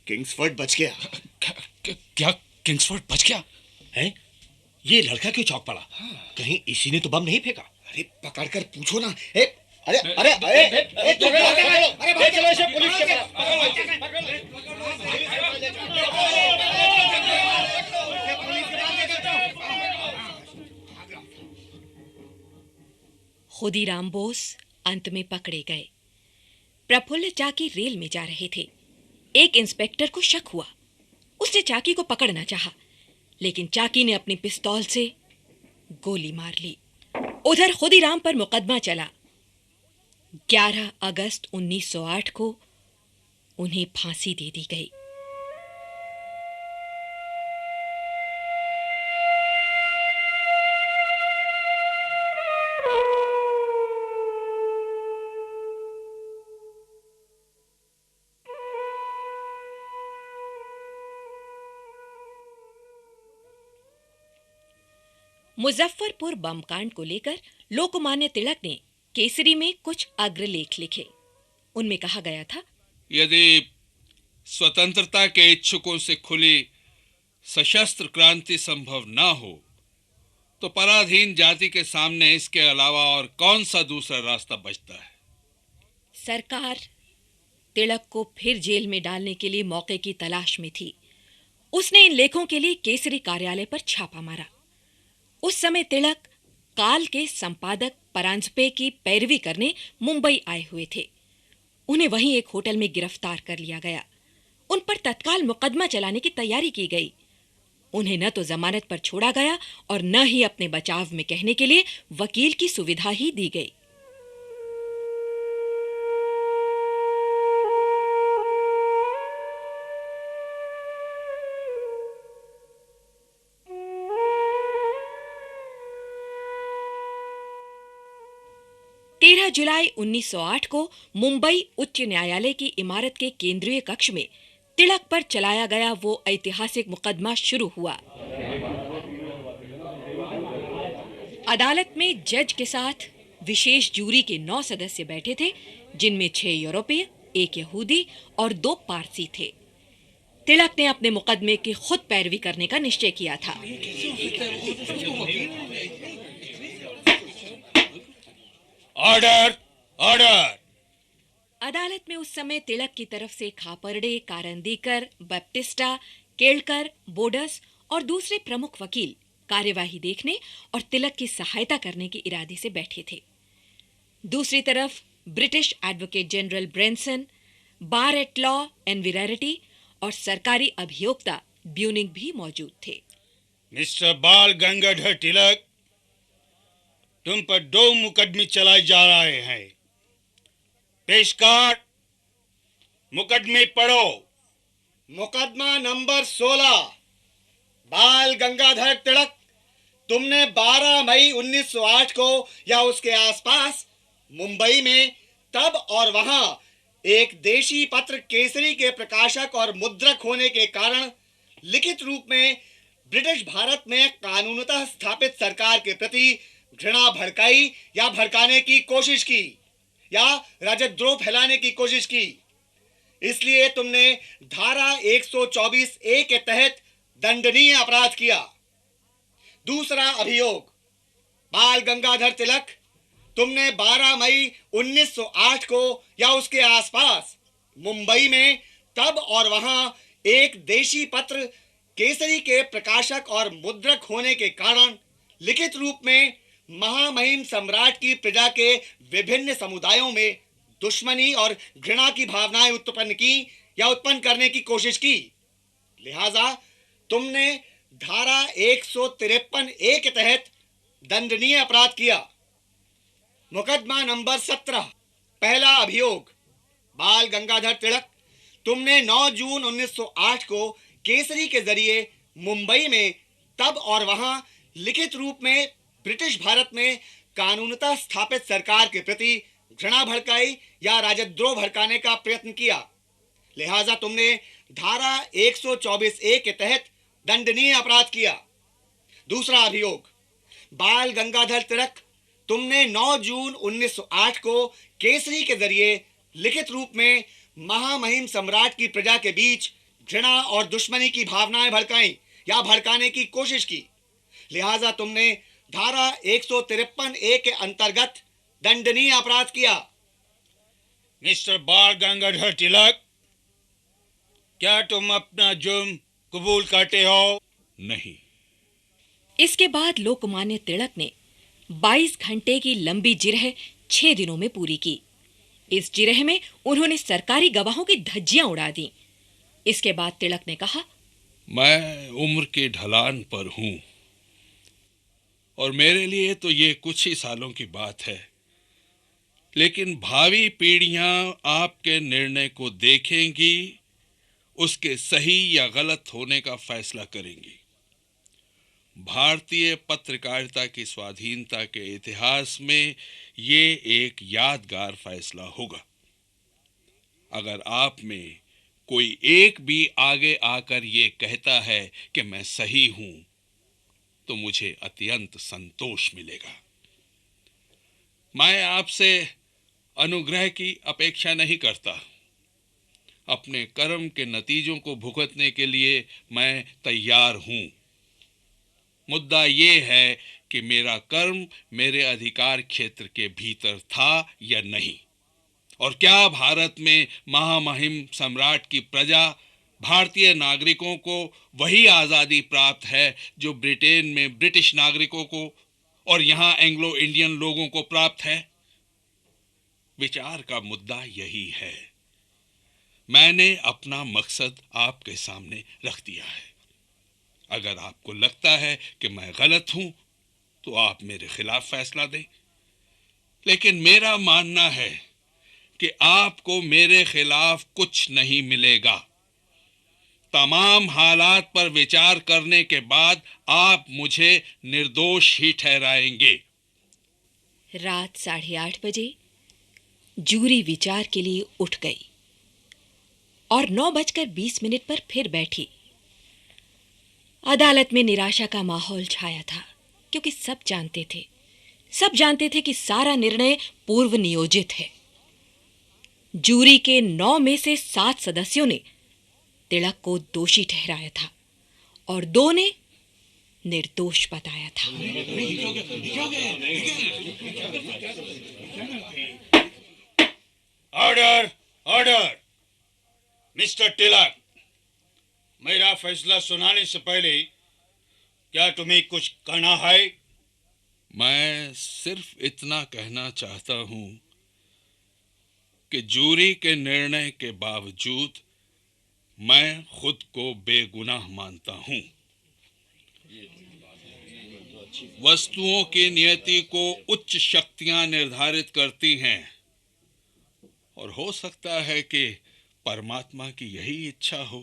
G: किंग्सफोर्ड बच गया।
D: क्या किंग्सफोर्ड बच गया
F: है? ये लड़का क्यों चौंक पड़ा? कहीं इसी ने तो बम नहीं फेंका?
G: अरे पकड़ कर पूछो ना। अरे अरे अरे चलो इसे पुलिस के पास।
C: खुदीराम बोस अंत में पकड़े गए। प्रफुल्ल चाकी रेल में जा रहे थे। एक इंस्पेक्टर को शक हुआ। उसने चाकी को पकड़ना चाहा, लेकिन चाकी ने अपनी पिस्तौल से गोली मार ली। उधर खुदीराम पर मुकदमा चला। 11 अगस्त 1908 को उन्हें फांसी दे दी गई। मुजफ्फरपुर बमकांड को लेकर लोकमान्य तिलक ने केसरी में कुछ अग्रलेख लिखे। उनमें कहा गया था,
J: यदि स्वतंत्रता के इच्छुकों से खुली सशस्त्र क्रांति संभव ना हो तो पराधीन जाति के सामने इसके अलावा और कौन सा दूसरा रास्ता बचता है।
C: सरकार तिलक को फिर जेल में डालने के लिए मौके की तलाश में थी। उसने इन लेखों के लिए केसरी कार्यालय पर छापा मारा। उस समय तिलक काल के संपादक परांजपे की पैरवी करने मुंबई आए हुए थे। उन्हें वहीं एक होटल में गिरफ्तार कर लिया गया। उन पर तत्काल मुकदमा चलाने की तैयारी की गई। उन्हें न तो जमानत पर छोड़ा गया और न ही अपने बचाव में कहने के लिए वकील की सुविधा ही दी गई। जुलाई 1908 को मुंबई उच्च न्यायालय की इमारत के केंद्रीय कक्ष में तिलक पर चलाया गया वो ऐतिहासिक मुकदमा शुरू हुआ। अदालत में जज के साथ विशेष जूरी के 9 सदस्य बैठे थे, जिनमें 6 यूरोपीय, 1 यहूदी और 2 पारसी थे। तिलक ने अपने मुकदमे की खुद पैरवी करने का निश्चय किया था।
E: Order order.
C: अदालत में उस समय तिलक की तरफ से खापर्डे, कारंदीकर, बैप्टिस्टा, केलकर, बोडस और दूसरे प्रमुख वकील कार्यवाही देखने और तिलक की सहायता करने के इरादे से बैठे थे। दूसरी तरफ ब्रिटिश एडवोकेट जनरल ब्रेंसन, बार एट लॉ एनविरारिटी और सरकारी अभियोक्ता ब्यूनिंग भी मौजूद थे।
E: मिस्टर बाल गंगाधर तिलक, तुम पर 2 मुकदमे चलाए जा रहे हैं। पेशकार, मुकदमे पढ़ो।
G: मुकदमा नंबर 16। बाल गंगाधर तिलक, तुमने 12 मई 1908 को या उसके आसपास मुंबई में तब और वहां एक देशी पत्र केसरी के प्रकाशक और मुद्रक होने के कारण लिखित रूप में ब्रिटिश भारत में कानूनतः स्थापित सरकार के प्रति घृणा भड़काई या भड़काने की कोशिश की या राजद्रोह फैलाने की कोशिश की। इसलिए तुमने धारा 124A के तहत दंडनीय अपराध किया। दूसरा अभियोग, बाल गंगाधर तिलक, तुमने 12 मई 1908 को या उसके आसपास मुंबई में तब और वहां
K: एक देशी पत्र केसरी के प्रकाशक और मुद्रक होने के कारण लिखित रूप में महामहिम सम्राट की प्रजा के विभिन्न समुदायों में दुश्मनी और घृणा की भावनाएं उत्पन्न की या उत्पन्न करने की कोशिश की। लिहाजा तुमने धारा 153A के तहत दंडनीय अपराध किया। मुकदमा नंबर 17, पहला अभियोग, बाल गंगाधर तिलक, तुमने 9 जून 1908 को केसरी के जरिए मुंबई में तब और वहां लिखित रूप में ब्रिटिश भारत में कानूनतः स्थापित सरकार के प्रति घृणा भड़काई या राजद्रोह भड़काने का प्रयत्न किया। लिहाजा तुमने धारा 124A के तहत दंडनीय अपराध किया। दूसरा अभियोग, बाल गंगाधर तिलक, तुमने 9 जून 1908 को केसरी के जरिए लिखित रूप में महामहिम सम्राट की प्रजा के बीच घृणा और दुश्मनी की भावनाएं भड़काई या भड़काने की कोशिश की। लिहाजा तुमने धारा 153A के अंतर्गत दंडनीय अपराध किया।
E: मिस्टर बाल गंगाधर तिलक, क्या तुम अपना जुर्म कबूल करते हो?
D: नहीं।
C: इसके बाद लोकमान्य तिलक ने 22 घंटे की लंबी जिरह 6 दिनों में पूरी की। इस जिरह में उन्होंने सरकारी गवाहों की धज्जियां उड़ा दी। इसके बाद तिलक ने कहा,
J: मैं उम्र के ढलान पर हूं और मेरे लिए तो ये कुछ ही सालों की बात है, लेकिन भावी पीढ़ियां आपके निर्णय को देखेंगी, उसके सही या गलत होने का फैसला करेंगी। भारतीय पत्रकारिता की स्वाधीनता के इतिहास में ये एक यादगार फैसला होगा। अगर आप में कोई एक भी आगे आकर ये कहता है कि मैं सही हूं, तो मुझे अत्यंत संतोष मिलेगा। मैं आपसे अनुग्रह की अपेक्षा नहीं करता। अपने कर्म के नतीजों को भुगतने के लिए मैं तैयार हूं। मुद्दा ये है कि मेरा कर्म मेरे अधिकार क्षेत्र के भीतर था या नहीं, और क्या भारत में महामहिम सम्राट की प्रजा, भारतीय नागरिकों को वही आज़ादी प्राप्त है जो ब्रिटेन में ब्रिटिश नागरिकों को और यहाँ एंग्लो इंडियन लोगों को प्राप्त है। विचार का मुद्दा यही है। मैंने अपना मकसद आपके सामने रख दिया है। अगर आपको लगता है कि मैं गलत हूं, तो आप मेरे खिलाफ फैसला दें, लेकिन मेरा मानना है कि आपको मेरे खिलाफ कुछ नहीं मिलेगा। तमाम हालात पर विचार करने के बाद आप मुझे निर्दोष ही ठहराएंगे।
C: रात 8:30 बजे जूरी विचार के लिए उठ गई और 9:20 पर फिर बैठी। अदालत में निराशा का माहौल छाया था, क्योंकि सब जानते थे कि सारा निर्णय पूर्व नियोजित है। जूरी के 9 में से 7 सदस्यों ने तिलक को दोषी ठहराया था और 2 ने निर्दोष बताया था।
E: Order, order. मिस्टर तिलक, मेरा फैसला सुनाने से पहले क्या तुम्हें कुछ कहना है?
J: मैं सिर्फ इतना कहना चाहता हूं कि जूरी के निर्णय के बावजूद मैं खुद को बेगुनाह मानता हूं। वस्तुओं की नियति को उच्च शक्तियां निर्धारित करती हैं, और हो सकता है कि परमात्मा की यही इच्छा हो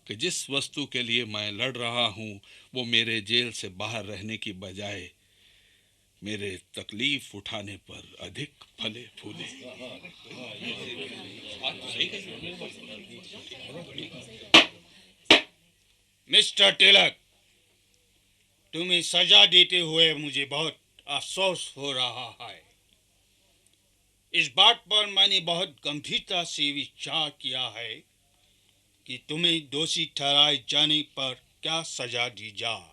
J: कि जिस वस्तु के लिए मैं लड़ रहा हूं, वो मेरे जेल से बाहर रहने की बजाय मेरे तकलीफ उठाने पर अधिक फले फूले।
E: मिस्टर तिलक, तुम्हें सजा देते हुए मुझे बहुत अफसोस हो रहा है। इस बात पर मैंने बहुत गंभीरता से विचार किया है कि तुम्हें दोषी ठहराए जाने पर क्या सजा दी जाए।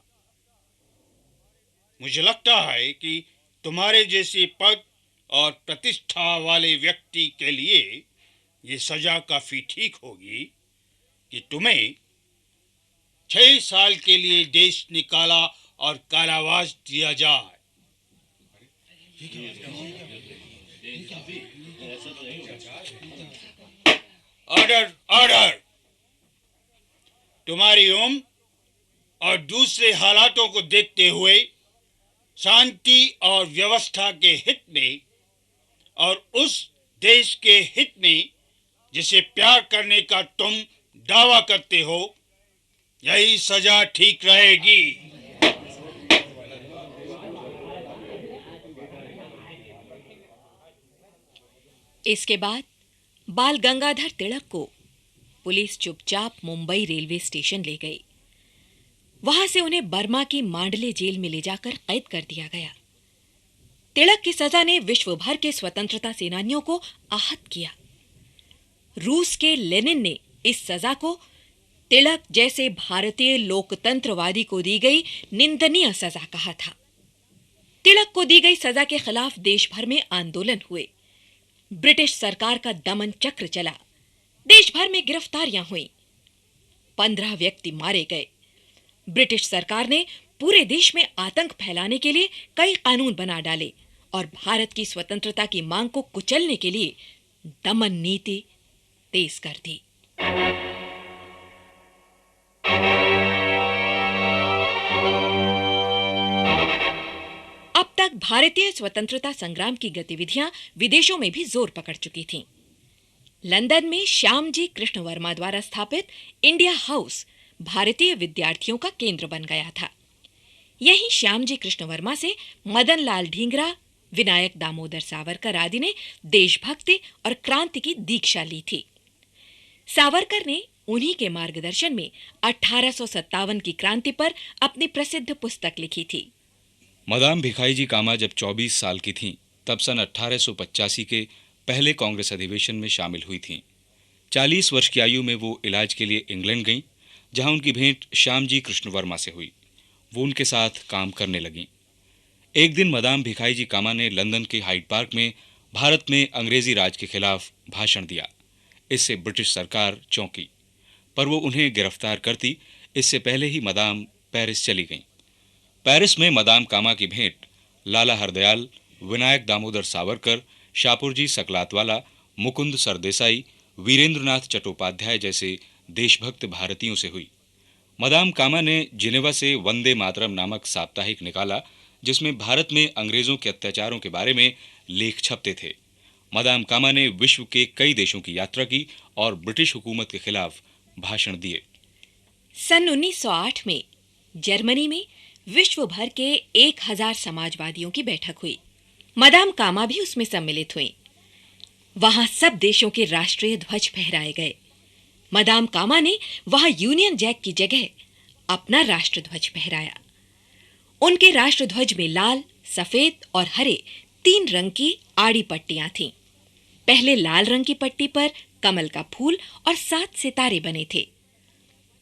E: मुझे लगता है कि तुम्हारे जैसे पद और प्रतिष्ठा वाले व्यक्ति के लिए ये सजा काफी ठीक होगी, कि तुम्हें 6 साल के लिए देश निकाला और कारावास दिया जाए। Order, order. तुम्हारी उम्र और दूसरे हालातों को देखते हुए शांति और व्यवस्था के हित में और उस देश के हित में जिसे प्यार करने का तुम दावा करते हो, यही सजा ठीक रहेगी।
C: इसके बाद बाल गंगाधर तिलक को पुलिस चुपचाप मुंबई रेलवे स्टेशन ले गई। वहां से उन्हें बर्मा की मांडले जेल में ले जाकर कैद कर दिया गया। तिलक की सजा ने विश्व भर के स्वतंत्रता सेनानियों को आहत किया। रूस के लेनिन ने इस सजा को तिलक जैसे भारतीय लोकतंत्रवादी को दी गई निंदनीय सजा कहा था। तिलक को दी गई सजा के खिलाफ देश भर में आंदोलन हुए। ब्रिटिश सरकार का दमन चक्र चला। देश भर में गिरफ्तारियां हुई। 15 व्यक्ति मारे गए। ब्रिटिश सरकार ने पूरे देश में आतंक फैलाने के लिए कई कानून बना डाले और भारत की स्वतंत्रता की मांग को कुचलने के लिए दमन नीति तेज कर दी। अब तक भारतीय स्वतंत्रता संग्राम की गतिविधियां विदेशों में भी जोर पकड़ चुकी थीं। लंदन में श्यामजी कृष्ण वर्मा द्वारा स्थापित इंडिया हाउस भारतीय विद्यार्थियों का केंद्र बन गया था। यहीं श्यामजी कृष्ण वर्मा से मदन लाल ढींगरा, विनायक दामोदर सावरकर आदि ने देशभक्ति और क्रांति की दीक्षा ली थी। सावरकर ने उन्हीं के मार्गदर्शन में 1857 की क्रांति पर अपनी प्रसिद्ध पुस्तक लिखी थी।
D: मदाम भिखाईजी कामा जब 24 साल की थीं, तब सन 1885 के पहले कांग्रेस अधिवेशन में शामिल हुई थीं। 40 वर्ष की आयु में वो इलाज के लिए इंग्लैंड गईं, जहां उनकी भेंट श्यामजी कृष्ण वर्मा से हुई। वो उनके साथ काम करने लगीं। एक दिन मदाम भिखाईजी कामा ने लंदन के हाइड पार्क में भारत में अंग्रेजी राज के खिलाफ भाषण दिया। इससे ब्रिटिश सरकार चौंकी, पर वो उन्हें गिरफ्तार करती इससे पहले ही मदाम पेरिस चली गईं। पेरिस में मदाम कामा की भेंट लाला हरदयाल, विनायक दामोदर सावरकर, शापुरजी सकलातवाला, मुकुंद सरदेसाई, वीरेंद्रनाथ चट्टोपाध्याय जैसे देशभक्त भारतीयों से हुई। मदाम कामा ने जिनेवा से वंदे मातरम नामक साप्ताहिक निकाला, जिसमें भारत में अंग्रेजों के अत्याचारों के बारे में लेख छपते थे। मदाम कामा ने विश्व के कई देशों की यात्रा की और ब्रिटिश हुकूमत के खिलाफ भाषण दिए।
C: सन 1908 में जर्मनी में विश्व भर के 1000 समाजवादियों की बैठक हुई। मदाम कामा भी उसमें सम्मिलित हुई। वहां सब देशों के राष्ट्रीय ध्वज फहराए गए। मदाम कामा ने वहां यूनियन जैक की जगह अपना राष्ट्रध्वज फहराया। उनके राष्ट्रध्वज में लाल, सफेद और हरे 3 रंग की आड़ी पट्टियां थीं। पहले लाल रंग की पट्टी पर कमल का फूल और 7 सितारे बने थे।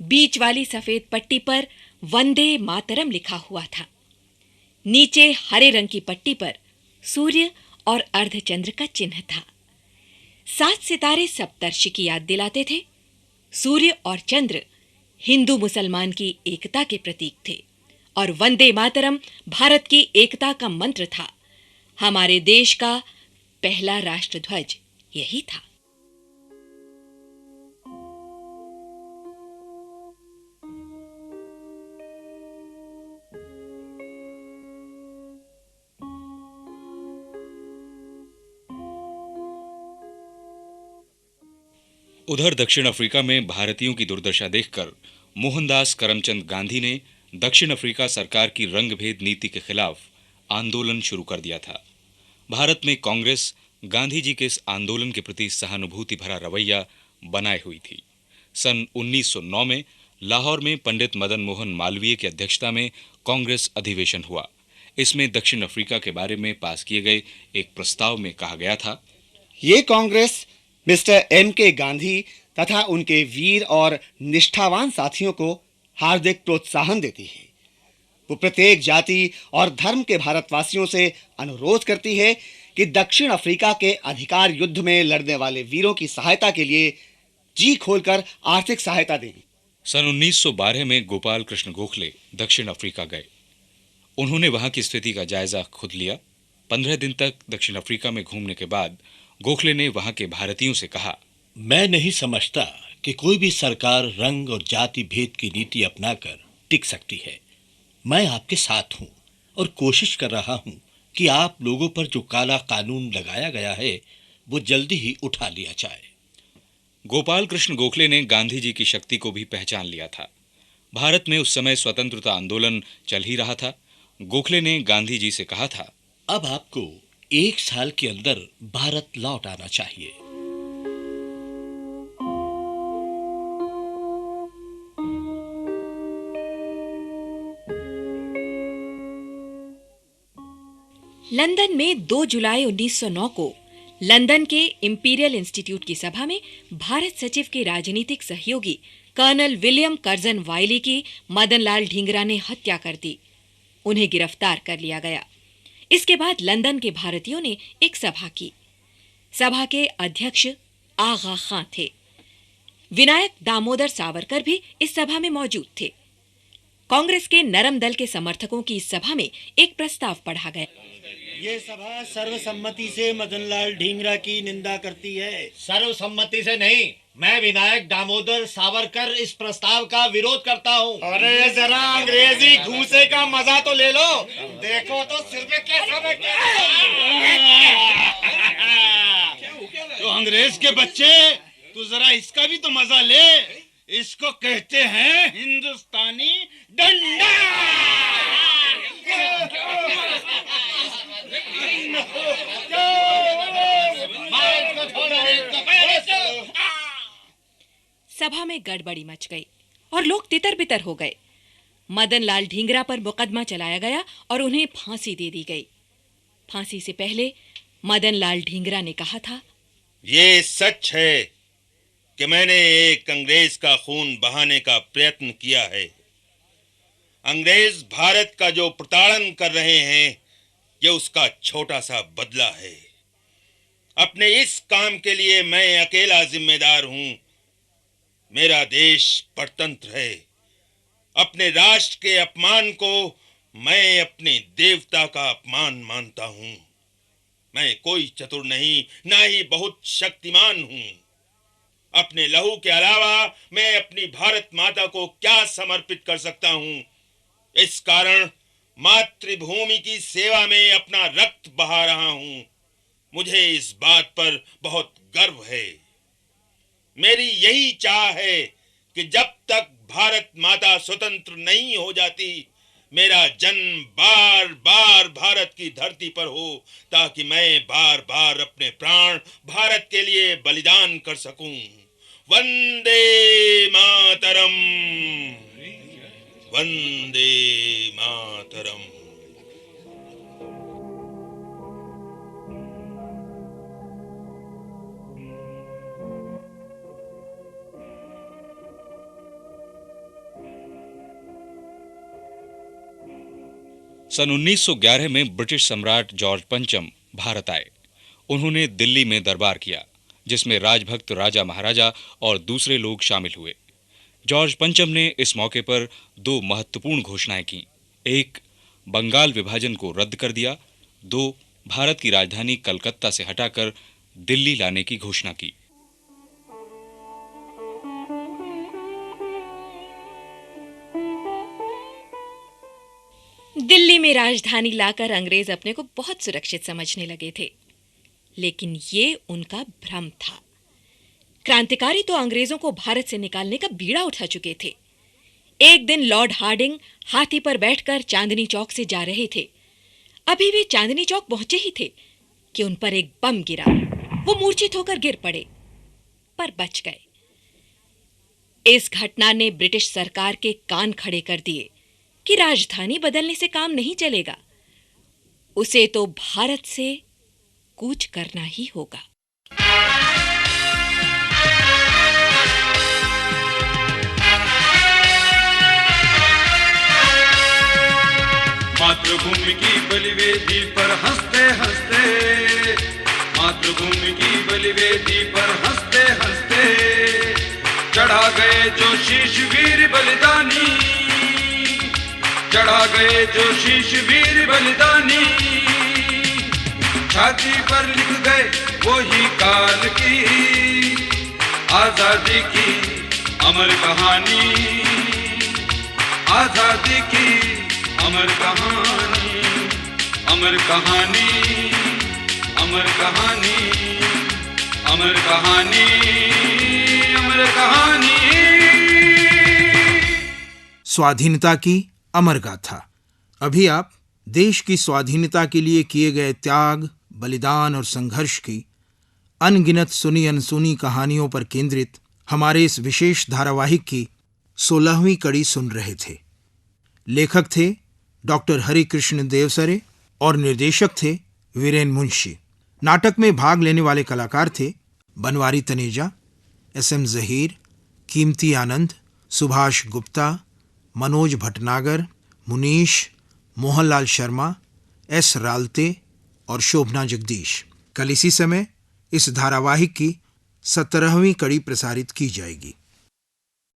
C: बीच वाली सफेद पट्टी पर वंदे मातरम लिखा हुआ था। नीचे हरे रंग की पट्टी पर सूर्य और अर्धचंद्र का चिन्ह था। 7 सितारे सप्तर्षि की याद दिलाते थे। सूर्य और चंद्र हिंदू मुसलमान की एकता के प्रतीक थे और वंदे मातरम भारत की एकता का मंत्र था। हमारे देश का पहला राष्ट्रध्वज यही था।
D: उधर दक्षिण अफ्रीका में भारतीयों की दुर्दशा देखकर मोहनदास करमचंद गांधी ने दक्षिण अफ्रीका सरकार की रंगभेद नीति के खिलाफ आंदोलन शुरू कर दिया था। भारत में कांग्रेस गांधी जी के इस आंदोलन के प्रति सहानुभूति भरा रवैया बनाए हुई थी। सन 1909 में लाहौर में पंडित मदन मोहन मालवीय की अध्यक्षता में कांग्रेस अधिवेशन हुआ। इसमें दक्षिण अफ्रीका के बारे में पास किए गए एक प्रस्ताव में कहा गया था,
G: ये कांग्रेस मिस्टर M.K. गांधी तथा उनके वीर और निष्ठावान साथियों को हार्दिक प्रोत्साहन देती है। वो प्रत्येक जाति और धर्म के भारतवासियों से अनुरोध करती है कि दक्षिण अफ्रीका के अधिकार युद्ध में लड़ने वाले वीरों की सहायता के लिए
K: जी खोलकर आर्थिक सहायता दें।
D: सन 1912 में गोपाल कृष्ण गोखले दक्षिण अफ्रीका गए। उन्होंने वहां की स्थिति का जायजा खुद लिया। 15 दिन तक दक्षिण अफ्रीका में घूमने के बाद गोखले ने वहां के भारतीयों से कहा,
F: मैं नहीं समझता कि कोई भी सरकार रंग और जाति भेद की नीति अपनाकर टिक सकती है। मैं आपके साथ हूं और कोशिश कर रहा हूं कि आप लोगों पर जो काला कानून लगाया गया है वो जल्दी ही उठा लिया जाए।
D: गोपाल कृष्ण गोखले ने गांधी जी की शक्ति को भी पहचान लिया था। भारत में उस समय स्वतंत्रता आंदोलन चल ही रहा था। गोखले ने गांधी जी से कहा था,
F: अब आपको 1 साल के अंदर भारत लौट आना चाहिए।
C: लंदन में 2 जुलाई 1909 को लंदन के इंपीरियल इंस्टीट्यूट की सभा में भारत सचिव के राजनीतिक सहयोगी कर्नल विलियम कर्जन वाइली की मदनलाल ढींगरा ने हत्या कर दी। उन्हें गिरफ्तार कर लिया गया। इसके बाद लंदन के भारतीयों ने एक सभा की। सभा के अध्यक्ष आगा खां थे। विनायक दामोदर सावरकर भी इस सभा में मौजूद थे। कांग्रेस के नरम दल के समर्थकों की इस सभा में एक प्रस्ताव पढ़ा गया।
L: ये सभा सर्वसम्मति से मदनलाल ढींगरा की निंदा करती है।
F: सर्वसम्मति से नहीं, मैं विनायक दामोदर सावरकर इस प्रस्ताव का विरोध करता हूँ।
K: अरे जरा अंग्रेजी घूसे का मजा तो ले लो। देखो तो सिर पे कैसा
E: तो अंग्रेज के बच्चे, तू जरा इसका भी तो मजा ले। इसको कहते हैं हिंदुस्तानी डंडा।
C: सभा में गड़बड़ी मच गई और लोग तितर बितर हो गए। मदनलाल ढींगरा पर मुकदमा चलाया गया और उन्हें फांसी दे दी गई। फांसी से पहले मदनलाल ढींगरा ने कहा था,
E: ये सच है कि मैंने एक अंग्रेज का खून बहाने का प्रयत्न किया है। अंग्रेज भारत का जो प्रताड़न कर रहे हैं, ये उसका छोटा सा बदला है। अपने इस काम के लिए मैं अकेला जिम्मेदार हूं। मेरा देश परतंत्र है। अपने राष्ट्र के अपमान को मैं अपने देवता का अपमान मानता हूं। मैं कोई चतुर नहीं, ना ही बहुत शक्तिमान हूं। अपने लहू के अलावा मैं अपनी भारत माता को क्या समर्पित कर सकता हूं। इस कारण मातृभूमि की सेवा में अपना रक्त बहा रहा हूं। मुझे इस बात पर बहुत गर्व है। मेरी यही चाह है कि जब तक भारत माता स्वतंत्र नहीं हो जाती, मेरा जन्म बार बार भारत की धरती पर हो, ताकि मैं बार बार अपने प्राण भारत के लिए बलिदान कर सकूं। वंदे मातरम, वंदे मातरम।
D: सन 1911 में ब्रिटिश सम्राट जॉर्ज पंचम भारत आए। उन्होंने दिल्ली में दरबार किया, जिसमें राजभक्त राजा महाराजा और दूसरे लोग शामिल हुए। जॉर्ज पंचम ने इस मौके पर 2 महत्वपूर्ण घोषणाएं की। 1, बंगाल विभाजन को रद्द कर दिया। 2, भारत की राजधानी कलकत्ता से हटाकर दिल्ली लाने की घोषणा की।
C: दिल्ली में राजधानी लाकर अंग्रेज अपने को बहुत सुरक्षित समझने लगे थे, लेकिन ये उनका भ्रम था। क्रांतिकारी तो अंग्रेजों को भारत से निकालने का बीड़ा उठा चुके थे। एक दिन लॉर्ड हार्डिंग हाथी पर बैठकर चांदनी चौक से जा रहे थे। अभी वे चांदनी चौक पहुंचे ही थे कि उन पर एक बम गिरा। वो मूर्छित होकर गिर पड़े, पर बच गए। इस घटना ने ब्रिटिश सरकार के कान खड़े कर दिए कि राजधानी बदलने से काम नहीं चलेगा, उसे तो भारत से कूच करना ही होगा।
M: मातृभूमि की बलिवेदी पर हंसते हंसते, मातृभूमि की बलिवेदी पर हंसते हंसते गए जो शीश वीर बलिदानी, चढ़ा गए जो शीश वीर बलिदानी, छाती पर लिख गए वही काल की आजादी की अमर कहानी, आजादी की अमर कहानी, अमर कहानी, अमर कहानी, अमर कहानी, अमर कहानी।
A: स्वाधीनता की अमर गाथा। अभी आप देश की स्वाधीनता के लिए किए गए त्याग, बलिदान और संघर्ष की अनगिनत सुनी अनसुनी कहानियों पर केंद्रित हमारे इस विशेष धारावाहिक की 16वीं कड़ी सुन रहे थे। लेखक थे डॉक्टर हरिकृष्ण देवसरे और निर्देशक थे वीरेन मुंशी। नाटक में भाग लेने वाले कलाकार थे बनवारी तनेजा, SM जहीर, कीमती आनंद, सुभाष गुप्ता, मनोज भटनागर, मुनीश, मोहनलाल शर्मा, S रालते और शोभना जगदीश। कल इसी समय इस धारावाहिक की 17वीं कड़ी प्रसारित की जाएगी।